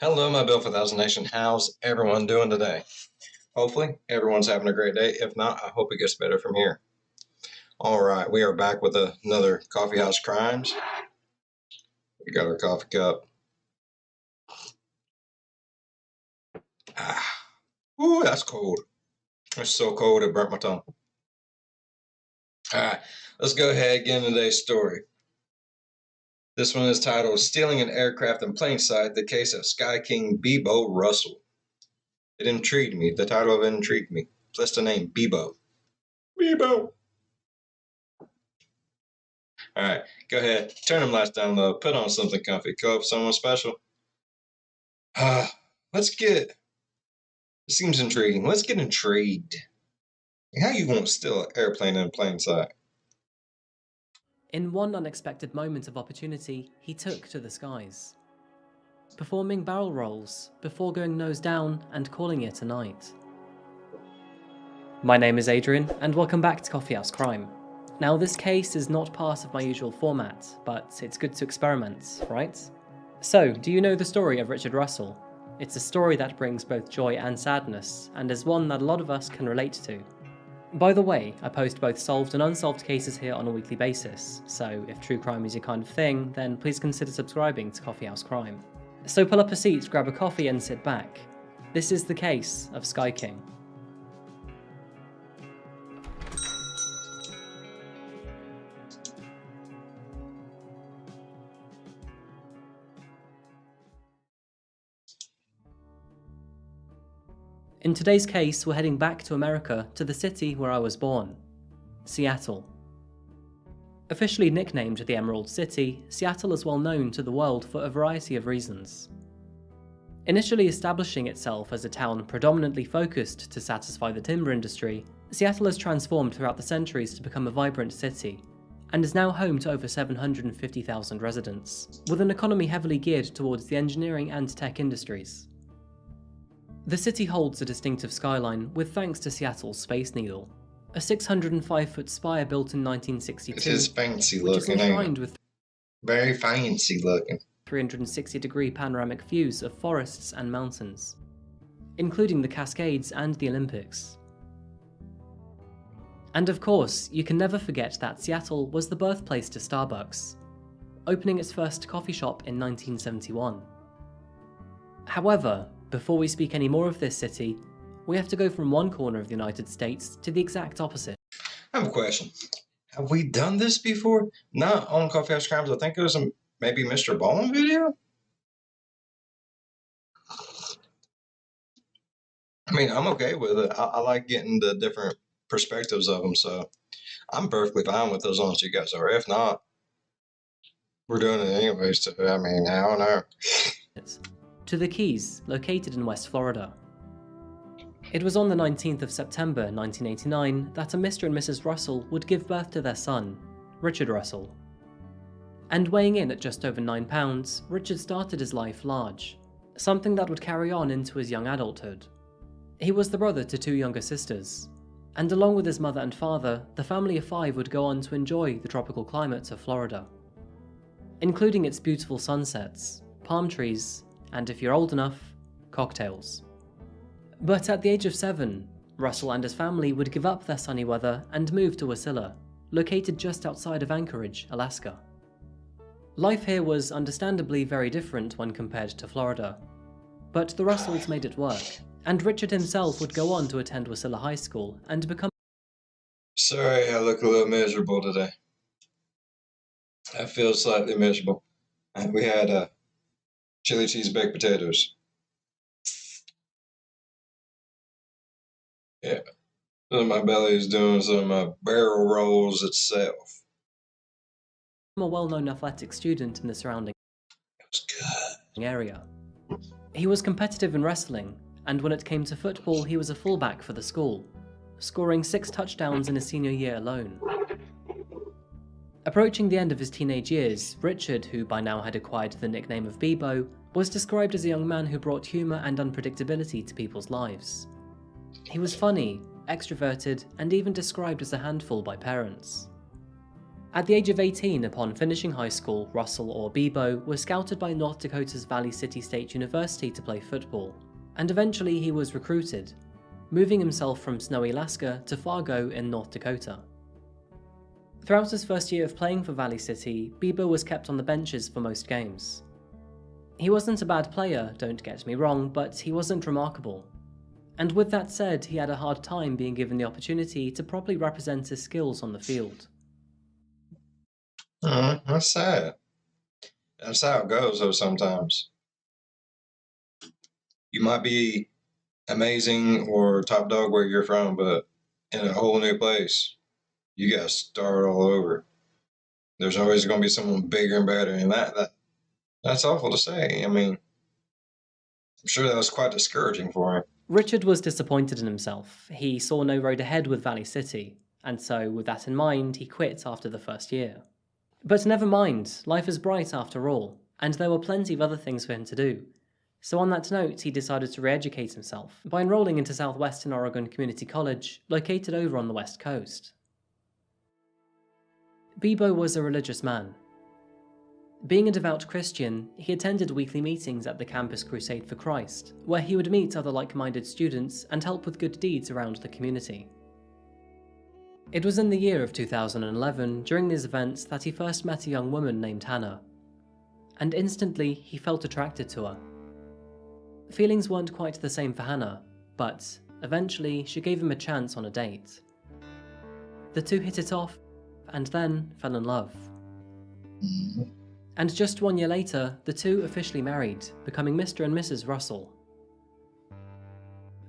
Hello, my Bill for Thousand Nation. How's everyone doing today? Hopefully, everyone's having a great day. If not, I hope it gets better from here. All right, we are back with another Coffeehouse Crimes. We got our coffee cup. Ooh, that's cold. It's so cold it burnt my tongue. All right, let's go ahead and get into today's story. This one is titled Stealing an Aircraft in Plain Sight, the case of Sky King Beebo Russell. It intrigued me. The title of it intrigued me. Plus the name Beebo. Beebo. All right, go ahead. Turn them lights down low. Put on something comfy. Go up someone special. Let's get. It seems intriguing. Let's get intrigued. How you won't steal an airplane in plain sight? In one unexpected moment of opportunity, he took to the skies, performing barrel rolls before going nose down and calling it a night. My name is Adrian, and welcome back to Coffeehouse Crime. Now, this case is not part of my usual format, but it's good to experiment, right? So, do you know the story of Richard Russell? It's a story that brings both joy and sadness, and is one that a lot of us can relate to. By the way, I post both solved and unsolved cases here on a weekly basis, so if true crime is your kind of thing, then please consider subscribing to Coffeehouse Crime. So pull up a seat, grab a coffee and sit back. This is the case of Sky King. In today's case, we're heading back to America, to the city where I was born, Seattle. Officially nicknamed the Emerald City, Seattle is well known to the world for a variety of reasons. Initially establishing itself as a town predominantly focused to satisfy the timber industry, Seattle has transformed throughout the centuries to become a vibrant city, and is now home to over 750,000 residents, with an economy heavily geared towards the engineering and tech industries. The city holds a distinctive skyline with thanks to Seattle's Space Needle, a 605-foot spire built in 1962, It is fancy which is looking, enshrined with very fancy looking. 360-degree panoramic views of forests and mountains, including the Cascades and the Olympics. And of course, you can never forget that Seattle was the birthplace to Starbucks, opening its first coffee shop in 1971. However, before we speak any more of this city, we have to go from one corner of the United States to the exact opposite. I have a question. Have we done this before? Not on Coffeehouse Crimes. I think it was maybe Mr. Ballin video. I mean, I'm okay with it. I like getting the different perspectives of them, so I'm perfectly fine with those long as you guys are. If not, we're doing it anyways. So, I mean, I don't know. To the Keys, located in West Florida. It was on the 19th of September 1989 that a Mr. and Mrs. Russell would give birth to their son, Richard Russell. And weighing in at just over 9 pounds, Richard started his life large, something that would carry on into his young adulthood. He was the brother to 2 younger sisters, and along with his mother and father, the family of 5 would go on to enjoy the tropical climate of Florida, including its beautiful sunsets, palm trees, and if you're old enough, cocktails. But at the age of 7, Russell and his family would give up their sunny weather and move to Wasilla, located just outside of Anchorage, Alaska. Life here was understandably very different when compared to Florida, but the Russells made it work, and Richard himself would go on to attend Wasilla High School and become... Sorry, I look a little miserable today. I feel slightly miserable. And we had chili cheese baked potatoes. Yeah. So my belly is doing some barrel rolls itself. a well-known athletic student in the surrounding It was good. area. He was competitive in wrestling, and when it came to football, he was a fullback for the school, scoring 6 touchdowns in his senior year alone. Approaching the end of his teenage years, Richard, who by now had acquired the nickname of Beebo, was described as a young man who brought humour and unpredictability to people's lives. He was funny, extroverted, and even described as a handful by parents. At the age of 18, upon finishing high school, Russell, or Beebo, was scouted by North Dakota's Valley City State University to play football, and eventually he was recruited, moving himself from snowy Alaska to Fargo in North Dakota. Throughout his first year of playing for Valley City, Beebo was kept on the benches for most games. He wasn't a bad player, don't get me wrong, but he wasn't remarkable. And with that said, he had a hard time being given the opportunity to properly represent his skills on the field. That's sad. That's how it goes, though, sometimes. You might be amazing or top dog where you're from, but in a whole new place, you got to start all over. There's always going to be someone bigger and better, and that's awful to say. I mean, I'm sure that was quite discouraging for him. Richard was disappointed in himself. He saw no road ahead with Valley City, and so with that in mind, he quit after the first year. But never mind, life is bright after all, and there were plenty of other things for him to do. So on that note, he decided to re-educate himself by enrolling into Southwestern Oregon Community College, located over on the west coast. Beebo was a religious man. Being a devout Christian, he attended weekly meetings at the Campus Crusade for Christ, where he would meet other like-minded students and help with good deeds around the community. It was in the year of 2011, during these events, that he first met a young woman named Hannah, and instantly he felt attracted to her. Feelings weren't quite the same for Hannah, but eventually she gave him a chance on a date. The two hit it off, and then fell in love. And just 1 year later, the two officially married, becoming Mr. and Mrs. Russell.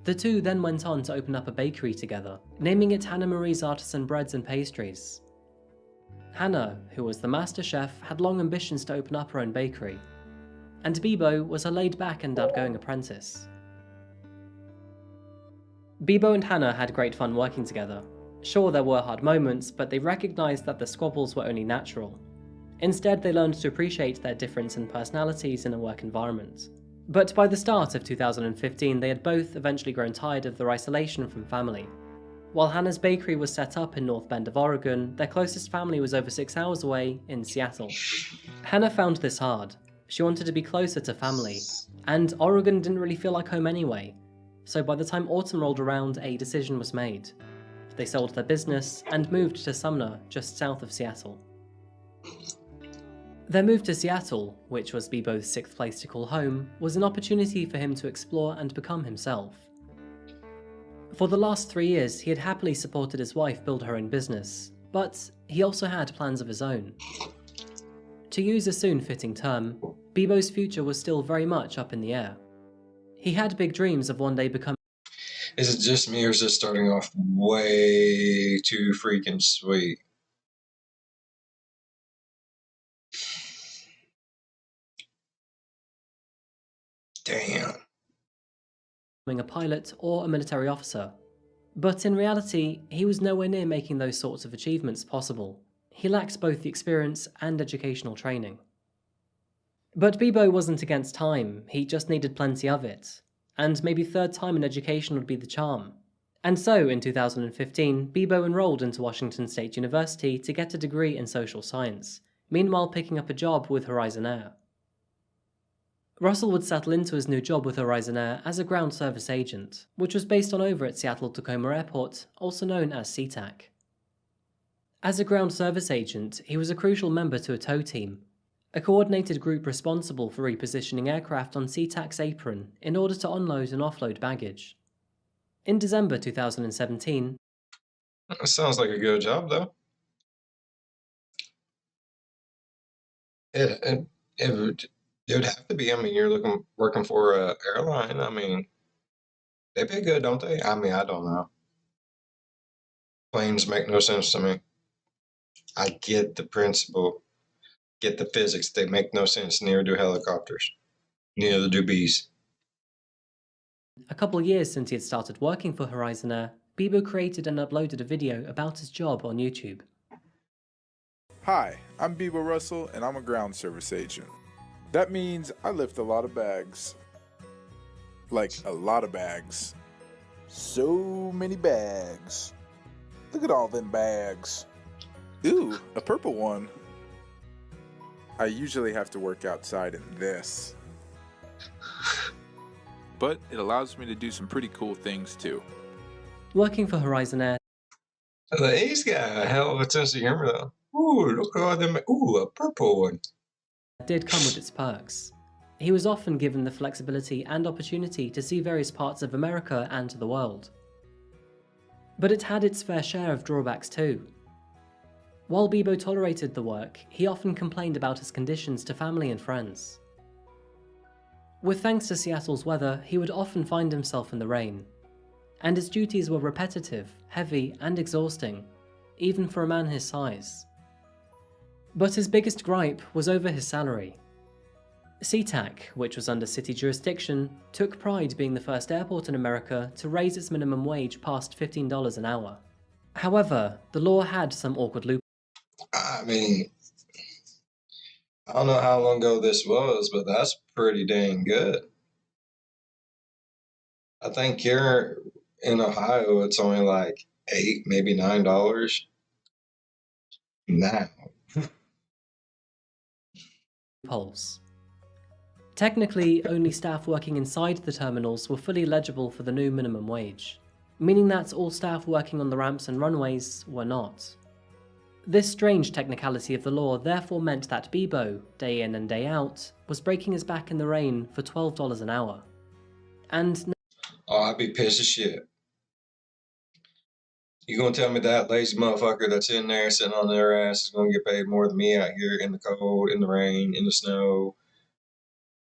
The two then went on to open up a bakery together, naming it Hannah Marie's Artisan Breads and Pastries. Hannah, who was the master chef, had long ambitions to open up her own bakery, and Beebo was a laid-back and outgoing apprentice. Beebo and Hannah had great fun working together. Sure, there were hard moments, but they recognised that the squabbles were only natural. Instead, they learned to appreciate their difference in personalities in a work environment. But by the start of 2015, they had both eventually grown tired of their isolation from family. While Hannah's bakery was set up in North Bend of Oregon, their closest family was over 6 hours away in Seattle. Hannah found this hard. She wanted to be closer to family, and Oregon didn't really feel like home anyway. So by the time autumn rolled around, a decision was made. They sold their business and moved to Sumner, just south of Seattle. Their move to Seattle, which was Beebo's 6th place to call home, was an opportunity for him to explore and become himself. For the last 3 years, he had happily supported his wife build her own business, but he also had plans of his own. To use a soon-fitting term, Beebo's future was still very much up in the air. He had big dreams of one day becoming... Is it just me, or is this starting off way too freaking sweet? Damn. a pilot or a military officer. But in reality, he was nowhere near making those sorts of achievements possible. He lacked both the experience and educational training. But Beebo wasn't against time, he just needed plenty of it. And maybe third time in education would be the charm. And so, in 2015, Beebo enrolled into Washington State University to get a degree in social science, meanwhile picking up a job with Horizon Air. Russell would settle into his new job with Horizon Air as a ground service agent, which was based on over at Seattle-Tacoma Airport, also known as SeaTac. As a ground service agent, he was a crucial member to a tow team, a coordinated group responsible for repositioning aircraft on SeaTac's apron in order to unload and offload baggage. In December 2017... That sounds like a good job, though. It would have to be. I mean, you're working for an airline. I mean, they pay good, don't they? I mean, I don't know. Planes make no sense to me. I get the principle, get the physics. They make no sense. Neither do helicopters. Neither do bees. A couple years since he had started working for Horizon Air, Beebo created and uploaded a video about his job on YouTube. Hi, I'm Beebo Russell, and I'm a ground service agent. That means I lift a lot of bags. Like, a lot of bags. So many bags. Look at all them bags. Ooh, a purple one. I usually have to work outside in this. But it allows me to do some pretty cool things too. Working for Horizon Air The A's got a hell of a sense of humor, though. Ooh, look at all them. Ooh, a purple one. did come with its perks. He was often given the flexibility and opportunity to see various parts of America and the world. But it had its fair share of drawbacks too. While Beebo tolerated the work, he often complained about his conditions to family and friends. With thanks to Seattle's weather, he would often find himself in the rain, and his duties were repetitive, heavy, and exhausting, even for a man his size. But his biggest gripe was over his salary. SeaTac, which was under city jurisdiction, took pride being the first airport in America to raise its minimum wage past $15 an hour. However, the law had some awkward loopholes. I mean, I don't know how long ago this was, but that's pretty dang good. I think here in Ohio, it's only like $8, maybe $9 now. Technically, only staff working inside the terminals were fully eligible for the new minimum wage, meaning that all staff working on the ramps and runways were not. This strange technicality of the law therefore meant that Beebo, day in and day out, was breaking his back in the rain for $12 an hour. And Oh, I'd be pissed as shit. You gonna tell me that lazy motherfucker that's in there sitting on their ass is gonna get paid more than me out here in the cold, in the rain, in the snow,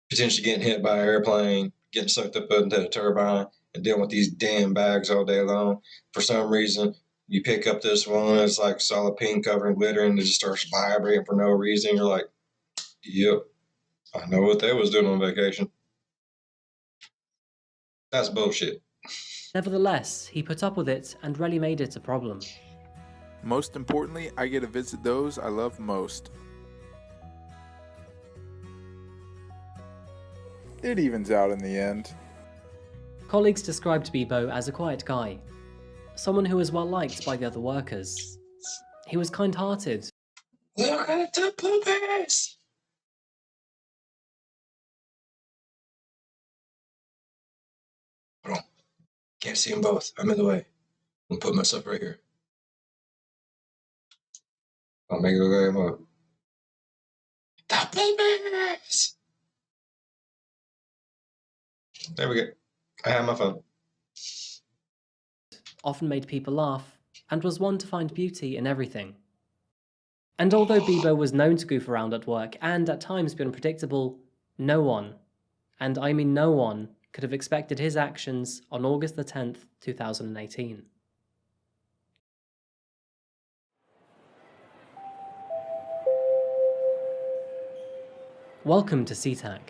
potentially getting hit by an airplane, getting sucked up into a turbine, and dealing with these damn bags all day long? For some reason, you pick up this one, it's like solid pink covered in glitter, and it just starts vibrating for no reason. You're like, yep, I know what they was doing on vacation. That's bullshit. nevertheless, he put up with it and rarely made it a problem. Most importantly, I get to visit those I love most. It evens out in the end. Colleagues described Beebo as a quiet guy, someone who was well liked by the other workers. He was kind-hearted. Look at the poopies! Hold on. Can't see them both. I'm in the way. I'm gonna put myself right here. I'll make it look like more. The poopies! There we go. I have my phone. Often made people laugh, and was one to find beauty in everything. And although Beebo was known to goof around at work and at times be unpredictable, no one, and I mean no one, could have expected his actions on August the 10th, 2018. Welcome to SeaTac.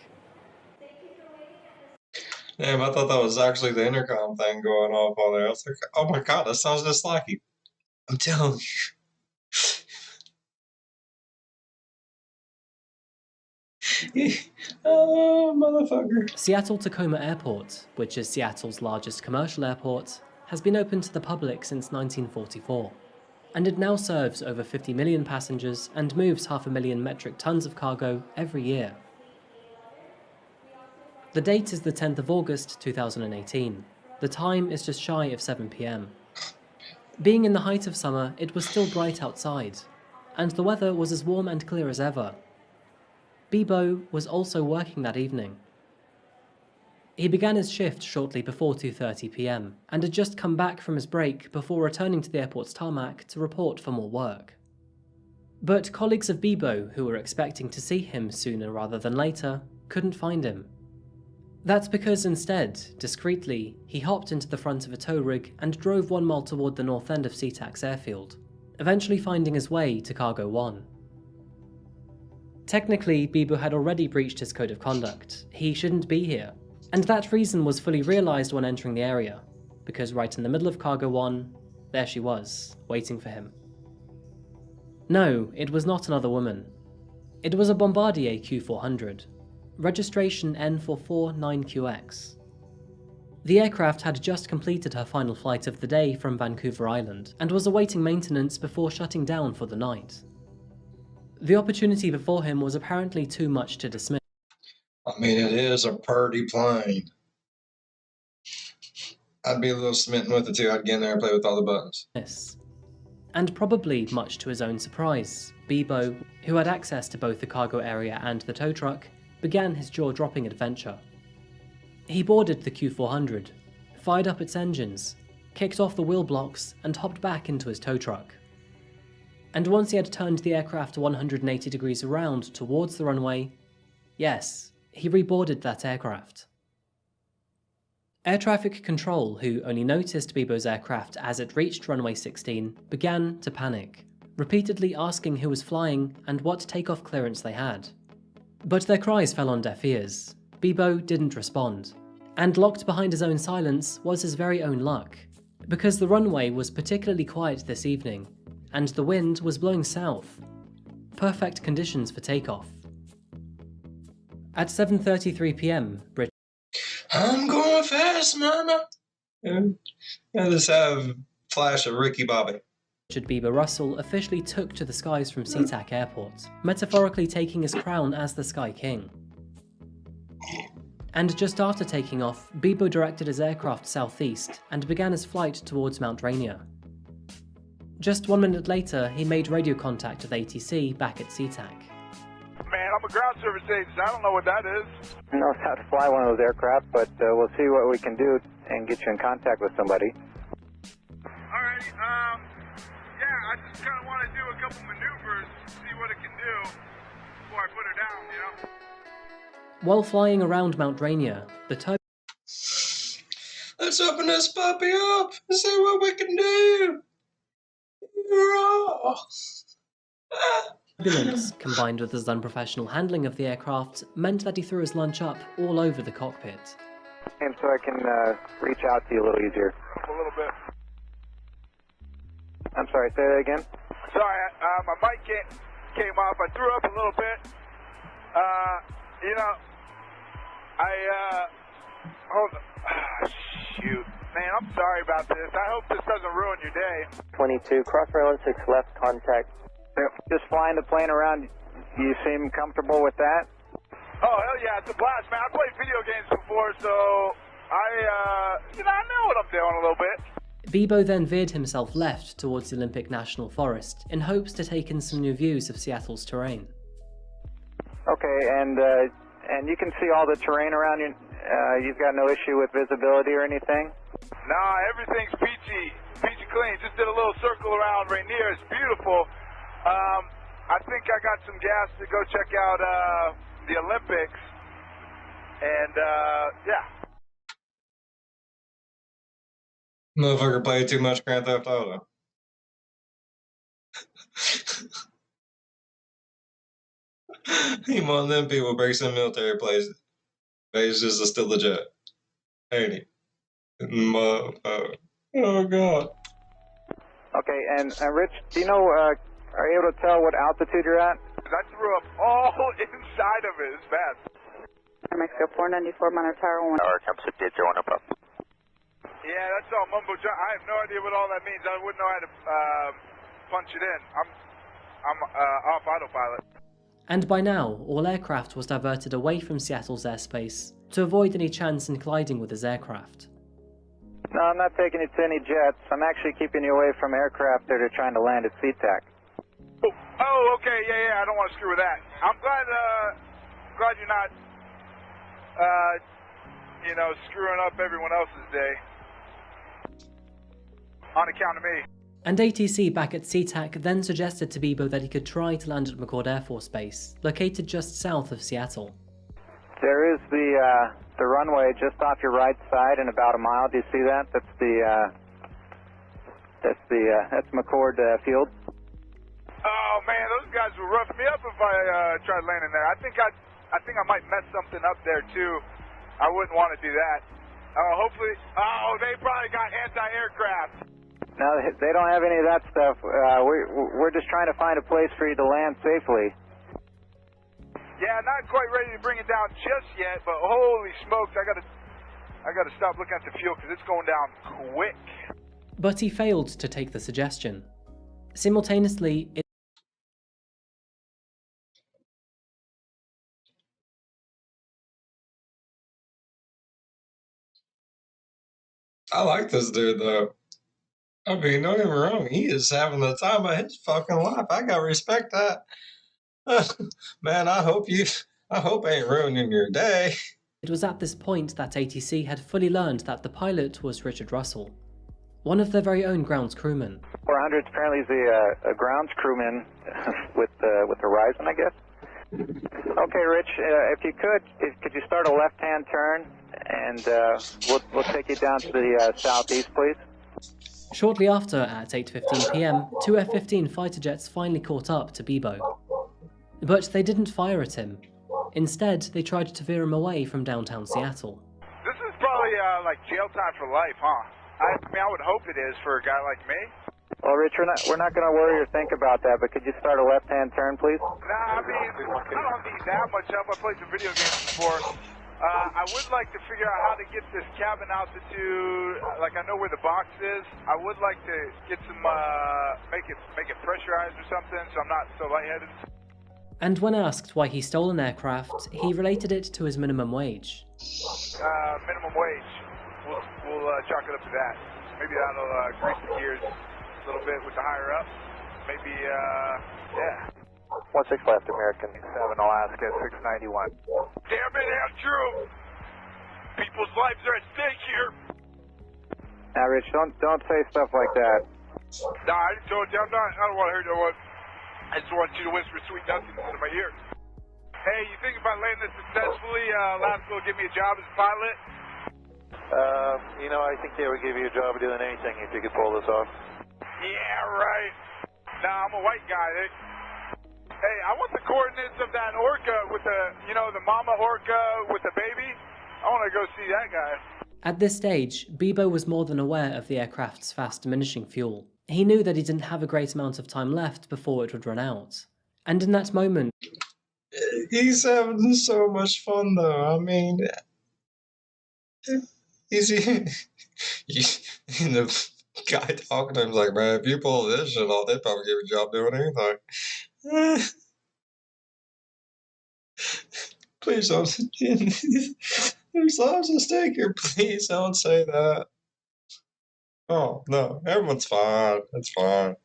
Damn, I thought that was actually the intercom thing going off on there. I was like, oh my god, that sounds just like you. I'm telling you. Oh, motherfucker. Seattle-Tacoma Airport, which is Seattle's largest commercial airport, has been open to the public since 1944, and it now serves over 50 million passengers and moves 500,000 metric tons of cargo every year. The date is the 10th of August 2018. The time is just shy of 7 p.m. Being in the height of summer, it was still bright outside, and the weather was as warm and clear as ever. Beebo was also working that evening. He began his shift shortly before 2:30 p.m. and had just come back from his break before returning to the airport's tarmac to report for more work. But colleagues of Beebo, who were expecting to see him sooner rather than later, couldn't find him. That's because instead, discreetly, he hopped into the front of a tow rig and drove 1 mile toward the north end of SeaTac's airfield, eventually finding his way to Cargo 1. Technically, Beebo had already breached his code of conduct. He shouldn't be here. And that reason was fully realised when entering the area, because right in the middle of Cargo 1, there she was, waiting for him. No, it was not another woman. It was a Bombardier Q400, registration N449QX. The aircraft had just completed her final flight of the day from Vancouver Island and was awaiting maintenance before shutting down for the night. The opportunity before him was apparently too much to dismiss. I mean, it is a purty plane. I'd be a little smitten with it too. I'd get in there and play with all the buttons. And probably much to his own surprise, Beebo, who had access to both the cargo area and the tow truck, began his jaw-dropping adventure. He boarded the Q400, fired up its engines, kicked off the wheel blocks, and hopped back into his tow truck. And once he had turned the aircraft 180 degrees around towards the runway, yes, he reboarded that aircraft. Air traffic control, who only noticed Beebo's aircraft as it reached runway 16, began to panic, repeatedly asking who was flying and what takeoff clearance they had. But their cries fell on deaf ears. Beebo didn't respond, and locked behind his own silence was his very own luck, because the runway was particularly quiet this evening, and the wind was blowing south. Perfect conditions for takeoff. At 7:33 p.m, I'm going fast, mama. I just have flash of Ricky Bobby. Richard Beebo Russell officially took to the skies from SeaTac Airport, metaphorically taking his crown as the Sky King. And just after taking off, Beebo directed his aircraft southeast and began his flight towards Mount Rainier. Just 1 minute later, he made radio contact with ATC back at SeaTac. Man, I'm a ground service agent. I don't know what that is. I don't know how to fly one of those aircraft, but we'll see what we can do and get you in contact with somebody. Alrighty, yeah, I just kind of want to do a couple maneuvers, see what it can do before I put her down, you know? While flying around Mount Rainier, the Let's open this puppy up and see what we can do. turbulence, combined with his unprofessional handling of the aircraft, meant that he threw his lunch up all over the cockpit. And so I can reach out to you a little easier. A little bit. I'm sorry, say that again? Sorry, my mic came off. I threw up a little bit. You know, hold on. Shoot. Man, I'm sorry about this. I hope this doesn't ruin your day. 22, cross runway 16 left, contact. Just flying the plane around, you seem comfortable with that? Oh, hell yeah, it's a blast, man. I played video games before, so I know what I'm doing a little bit. Beebo then veered himself left towards the Olympic National Forest in hopes to take in some new views of Seattle's terrain. Okay, and you can see all the terrain around you. You've got no issue with visibility or anything? Nah, everything's peachy clean. Just did a little circle around Rainier. It's beautiful. I think I got some gas to go check out the Olympics. And yeah. Motherfucker played too much Grand Theft Auto. He one of them people breaks in military places. Bases is still legit. Ain't he? Oh god. Okay, and Rich, do you know, are you able to tell what altitude you're at? I threw up all inside of it. It's bad. Mexico 494, Monitor Tower 1. Our attempts to get going up. Yeah, that's all mumbo jumbo. I have no idea what all that means. I wouldn't know how to punch it in. I'm off autopilot. And by now, all aircraft was diverted away from Seattle's airspace to avoid any chance in colliding with his aircraft. No, I'm not taking you to any jets. I'm actually keeping you away from aircraft that are trying to land at SeaTac. Oh, okay, yeah, I don't want to screw with that. I'm glad you're not, screwing up everyone else's day. On account of me. And ATC back at SeaTac then suggested to Beebo that he could try to land at McCord Air Force Base, located just south of Seattle. There is the runway just off your right side in about a mile. Do you see that? That's McCord Field. Oh man, those guys would rough me up if I tried landing there. I think I might mess something up there too. I wouldn't want to do that. Hopefully, they probably got anti-aircraft. No, they don't have any of that stuff. We're just trying to find a place for you to land safely. Yeah, not quite ready to bring it down just yet, but holy smokes, I gotta I gotta stop looking at the fuel because it's going down quick. But he failed to take the suggestion. Simultaneously, I like this dude though. I mean, don't get me wrong, he is having the time of his fucking life. I gotta respect that. Man, I hope ain't ruining your day. it was at this point that ATC had fully learned that the pilot was Richard Russell, one of their very own grounds crewmen. 400 apparently is a grounds crewman with Horizon, I guess. Okay, Rich, if you could you start a left-hand turn, and we'll take you down to the southeast, please. Shortly after, at 8:15 p.m, two F-15 fighter jets finally caught up to Beebo. But they didn't fire at him. Instead, they tried to veer him away from downtown Seattle. This is probably like jail time for life, huh? I mean, I would hope it is for a guy like me. Well, Rich, we're not going to worry or think about that, but could you start a left-hand turn, please? Nah, I mean, I don't need that much help. I played some video games before. I would like to figure out how to get this cabin altitude. Like, I know where the box is. I would like to get some, make it pressurized or something, so I'm not so lightheaded. And when asked why he stole an aircraft, he related it to his minimum wage. Minimum wage. We'll chalk it up to that. Maybe that'll grease the gears a little bit with the higher up. Maybe, yeah. 16 left, American 7 Alaska 691. Damn it, Andrew! People's lives are at stake here. Now, Rich, don't say stuff like that. Nah, I just told you I don't want to hear no one. I just want you to whisper sweet nothings into my ear. Hey, you think if I land this successfully, Labs will give me a job as a pilot? I think they would give you a job of doing anything if you could pull this off. Yeah, right. Nah, I'm a white guy. Hey, I want the coordinates of that orca with the mama orca with the baby. I want to go see that guy. At this stage, Beebo was more than aware of the aircraft's fast diminishing fuel. He knew that he didn't have a great amount of time left before it would run out. And in that moment, He's having so much fun though. I mean, the guy talking to him's like, man, if you pull this shit off, they'd probably give you a job doing anything. Please don't. There's lots at stake here. Please don't say that. Oh no, everyone's fine. It's fine.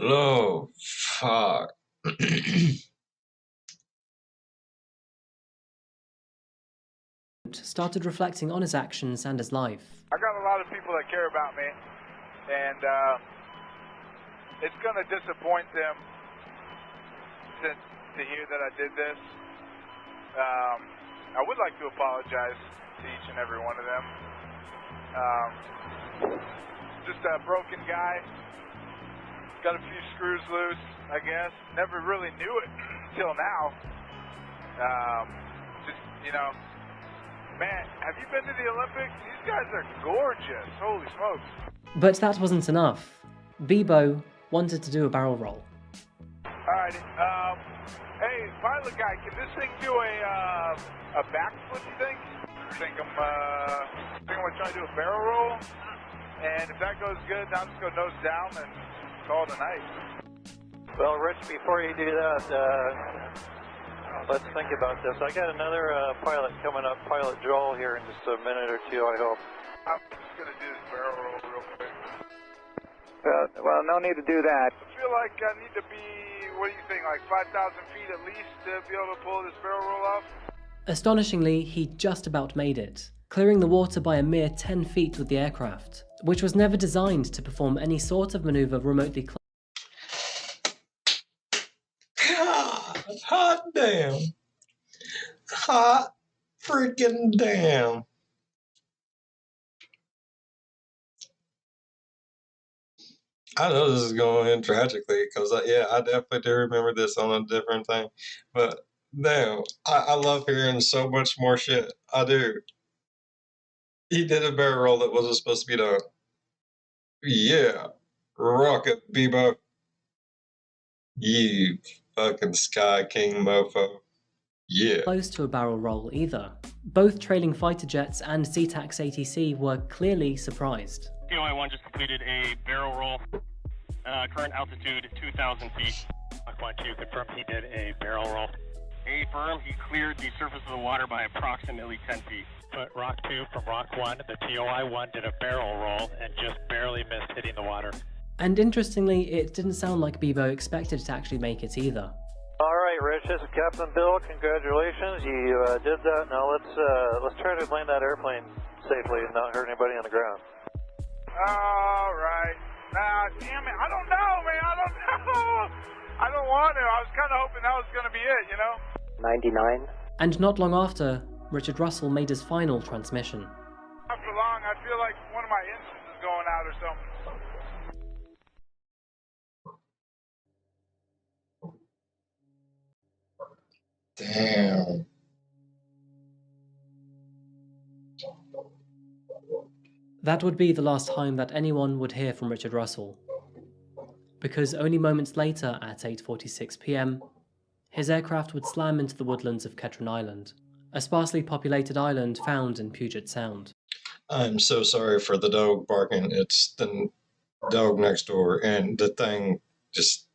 Oh fuck. started reflecting on his actions and his life. I got a lot of people that care about me, and it's going to disappoint them to hear that I did this. I would like to apologize to each and every one of them. Just a broken guy. Got a few screws loose, I guess. Never really knew it until now. Man, have you been to the Olympics? These guys are gorgeous. Holy smokes. But that wasn't enough. Beebo wanted to do a barrel roll. Alrighty. Hey, pilot guy, can this thing do a backflip, you think? I think I'm gonna try to do a barrel roll. And if that goes good, I'll just go nose down and call it a night. Well, Rich, before you do that, let's think about this. I got another pilot coming up, Pilot Joel, here in just a minute or two, I hope. I'm just gonna do this barrel roll real quick. Well, no need to do that. I feel like I need to be, what do you think, like 5,000 feet at least to be able to pull this barrel roll off? Astonishingly, he just about made it, clearing the water by a mere 10 feet with the aircraft, which was never designed to perform any sort of maneuver remotely close. Hot damn. Hot freaking damn. I know this is going in tragically because, yeah, I definitely do remember this on a different thing. But, damn, I love hearing so much more shit. I do. He did a barrel roll that wasn't supposed to be done. Yeah. Rock it, Beebo. You fucking Sky King mofo. Yeah. Close to a barrel roll either. Both trailing fighter jets and SeaTac ATC were clearly surprised. POI-1 just completed a barrel roll. Current altitude 2,000 feet. Rock 1 2 confirmed he did a barrel roll. Affirm he cleared the surface of the water by approximately 10 feet. But Rock 2 from Rock 1, the POI-1 did a barrel roll and just barely missed hitting the water. And interestingly, it didn't sound like Beebo expected to actually make it either. All right, Rich, this is Captain Bill. Congratulations, you did that. Now let's try to land that airplane safely and not hurt anybody on the ground. All right. Nah, damn it. I don't know, man. I don't know. I don't want to. I was kind of hoping that was going to be it, you know? 99. And not long after, Richard Russell made his final transmission. After long, I feel like one of my engines is going out or something. Damn. That would be the last time that anyone would hear from Richard Russell, because only moments later at 8:46 p.m, his aircraft would slam into the woodlands of Ketron Island, a sparsely populated island found in Puget Sound. I'm so sorry for the dog barking. It's the dog next door, and the thing just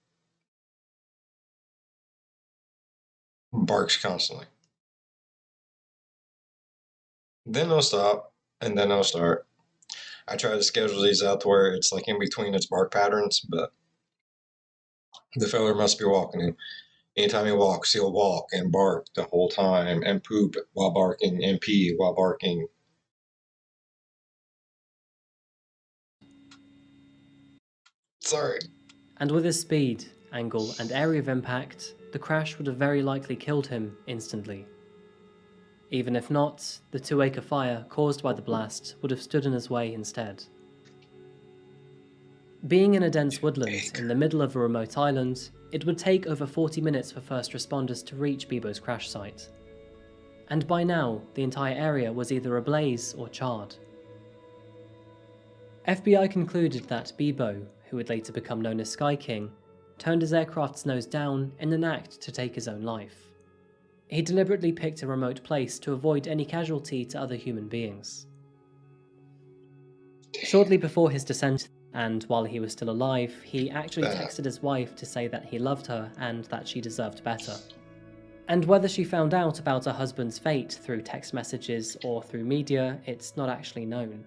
barks constantly. Then it'll stop, and then it'll start. I try to schedule these out to where it's like in between its bark patterns, but the feller must be walking. And anytime he walks, he'll walk and bark the whole time, and poop while barking, and pee while barking. Sorry. And with his speed, angle, and area of impact, the crash would have very likely killed him instantly. Even if not, the 2-acre fire caused by the blast would have stood in his way instead. Being in a dense woodland in the middle of a remote island, it would take over 40 minutes for first responders to reach Beebo's crash site. And by now, the entire area was either ablaze or charred. FBI concluded that Beebo, who would later become known as Sky King, turned his aircraft's nose down in an act to take his own life. He deliberately picked a remote place to avoid any casualty to other human beings. Shortly before his descent, and while he was still alive, he actually texted his wife to say that he loved her and that she deserved better. And whether she found out about her husband's fate through text messages or through media, it's not actually known.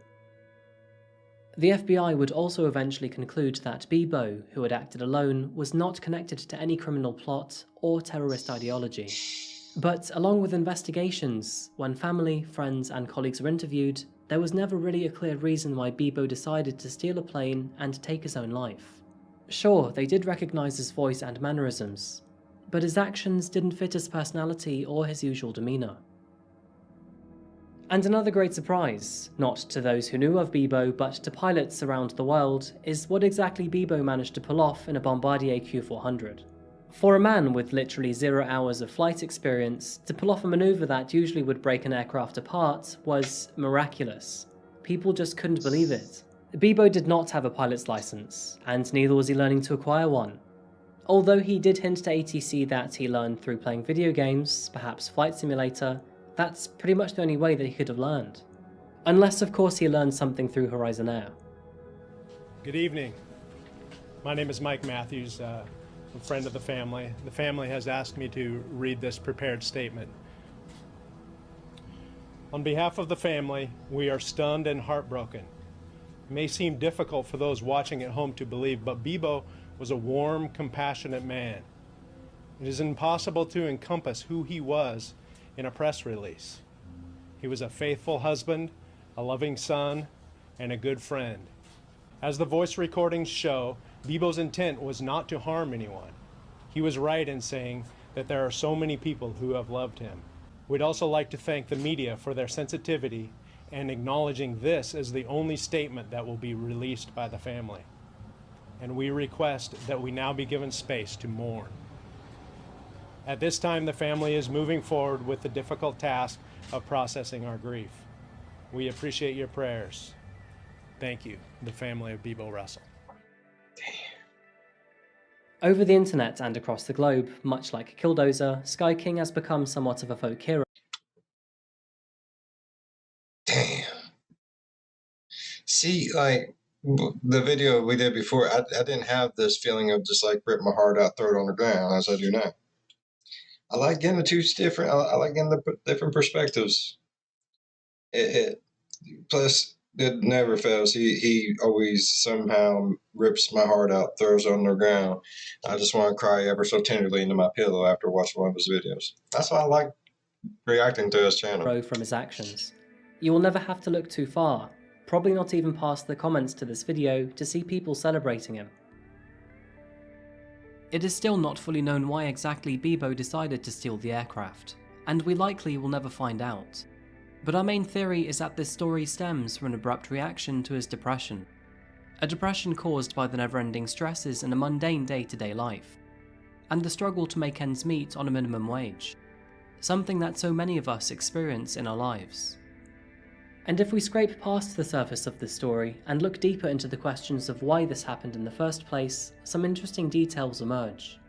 The FBI would also eventually conclude that Beebo, who had acted alone, was not connected to any criminal plot or terrorist ideology. But along with investigations, when family, friends, and colleagues were interviewed, there was never really a clear reason why Beebo decided to steal a plane and take his own life. Sure, they did recognize his voice and mannerisms, but his actions didn't fit his personality or his usual demeanor. And another great surprise, not to those who knew of Beebo, but to pilots around the world, is what exactly Beebo managed to pull off in a Bombardier Q400. For a man with literally 0 hours of flight experience, to pull off a maneuver that usually would break an aircraft apart was miraculous. People just couldn't believe it. Beebo did not have a pilot's license, and neither was he learning to acquire one. Although he did hint to ATC that he learned through playing video games, perhaps Flight Simulator, that's pretty much the only way that he could have learned. Unless, of course, he learned something through Horizon Air. Good evening. My name is Mike Matthews, a friend of the family. The family has asked me to read this prepared statement. On behalf of the family, we are stunned and heartbroken. It may seem difficult for those watching at home to believe, but Beebo was a warm, compassionate man. It is impossible to encompass who he was in a press release. He was a faithful husband, a loving son, and a good friend. As the voice recordings show, Beebo's intent was not to harm anyone. He was right in saying that there are so many people who have loved him. We'd also like to thank the media for their sensitivity and acknowledging this as the only statement that will be released by the family. And we request that we now be given space to mourn. At this time, the family is moving forward with the difficult task of processing our grief. We appreciate your prayers. Thank you, the family of Beebo Russell. Over the internet and across the globe, much like Killdozer, Sky King has become somewhat of a folk hero. Damn. See, like the video we did before, I didn't have this feeling of just like rip my heart out, throw it on the ground as I do now. I like getting the two different. I like getting the different perspectives. Plus, it never fails. He always somehow rips my heart out, throws it on the ground. I just want to cry ever so tenderly into my pillow after watching one of his videos. That's why I like reacting to his channel. From his actions. You will never have to look too far, probably not even past the comments to this video, to see people celebrating him. It is still not fully known why exactly Beebo decided to steal the aircraft, and we likely will never find out. But our main theory is that this story stems from an abrupt reaction to his depression. A depression caused by the never-ending stresses in a mundane day-to-day life, and the struggle to make ends meet on a minimum wage. Something that so many of us experience in our lives. And if we scrape past the surface of this story and look deeper into the questions of why this happened in the first place, some interesting details emerge.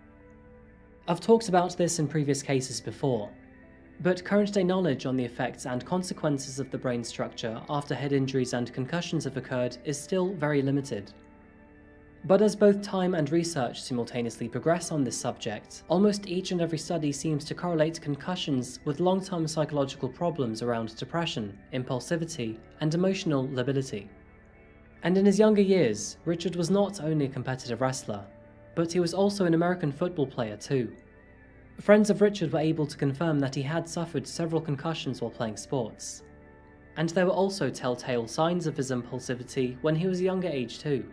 I've talked about this in previous cases before, but current day knowledge on the effects and consequences of the brain structure after head injuries and concussions have occurred is still very limited. But as both time and research simultaneously progress on this subject, almost each and every study seems to correlate concussions with long-term psychological problems around depression, impulsivity, and emotional lability. And in his younger years, Richard was not only a competitive wrestler, but he was also an American football player too. Friends of Richard were able to confirm that he had suffered several concussions while playing sports. And there were also telltale signs of his impulsivity when he was a younger age too.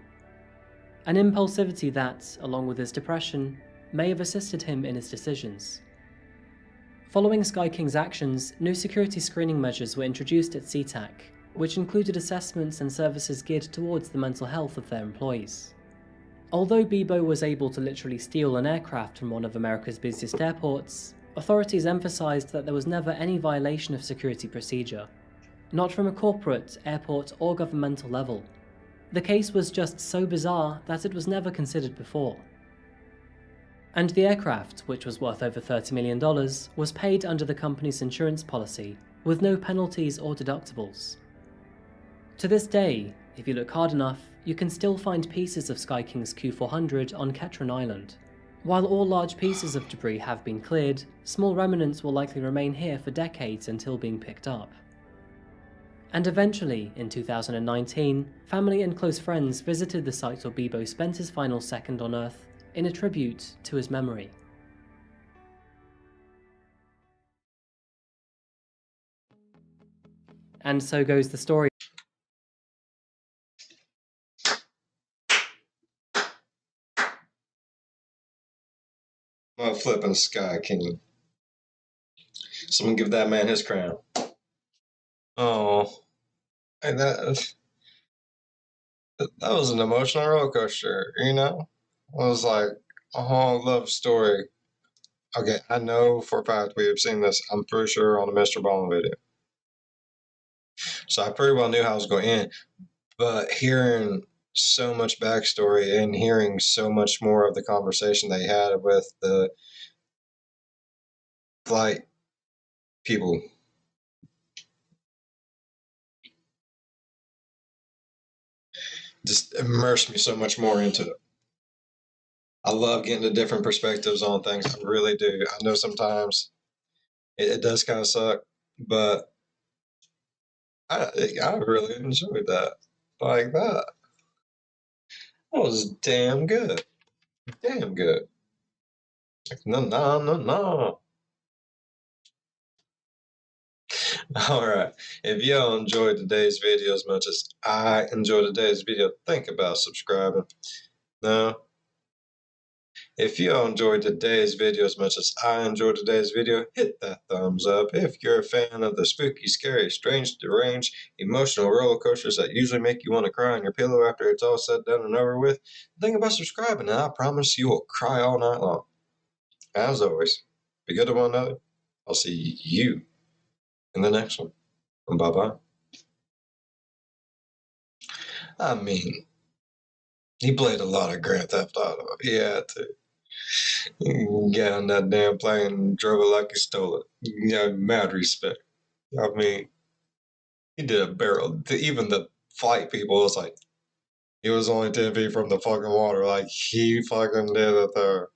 An impulsivity that, along with his depression, may have assisted him in his decisions. Following Sky King's actions, new security screening measures were introduced at SeaTac, which included assessments and services geared towards the mental health of their employees. Although Beebo was able to literally steal an aircraft from one of America's busiest airports, authorities emphasized that there was never any violation of security procedure, not from a corporate, airport, or governmental level. The case was just so bizarre that it was never considered before. And the aircraft, which was worth over $30 million, was paid under the company's insurance policy, with no penalties or deductibles. To this day, if you look hard enough, you can still find pieces of Sky King's Q400 on Ketron Island. While all large pieces of debris have been cleared, small remnants will likely remain here for decades until being picked up. And eventually, in 2019, family and close friends visited the site where Beebo spent his final second on Earth in a tribute to his memory. And so goes the story. I'm flipping Sky King. Someone give that man his crown. Oh, and that was an emotional roller coaster, you know? It was like a whole love story. Okay, I know for a fact we have seen this, I'm pretty sure, on the Mr. Ballin video. So I pretty well knew how it was going to end. But hearing so much backstory and hearing so much more of the conversation they had with the flight people, just immersed me so much more into it. I love getting the different perspectives on things. I really do. I know sometimes it does kind of suck, but I really enjoyed that. Like that. That was damn good. Damn good. Like, no. All right. If y'all enjoyed today's video as much as I enjoyed today's video, think about subscribing. Now, if y'all enjoyed today's video as much as I enjoyed today's video, hit that thumbs up. If you're a fan of the spooky, scary, strange, deranged, emotional roller coasters that usually make you want to cry on your pillow after it's all said, done, and over with, think about subscribing, and I promise you will cry all night long. As always, be good to one another. I'll see you in the next one. Bye-bye. I mean, he played a lot of Grand Theft Auto. He had to. Got on that damn plane and drove it like he stole it. Yeah, mad respect. I mean, he did a barrel. Even the flight people was like, he was only 10 feet from the fucking water. Like, he fucking did it there.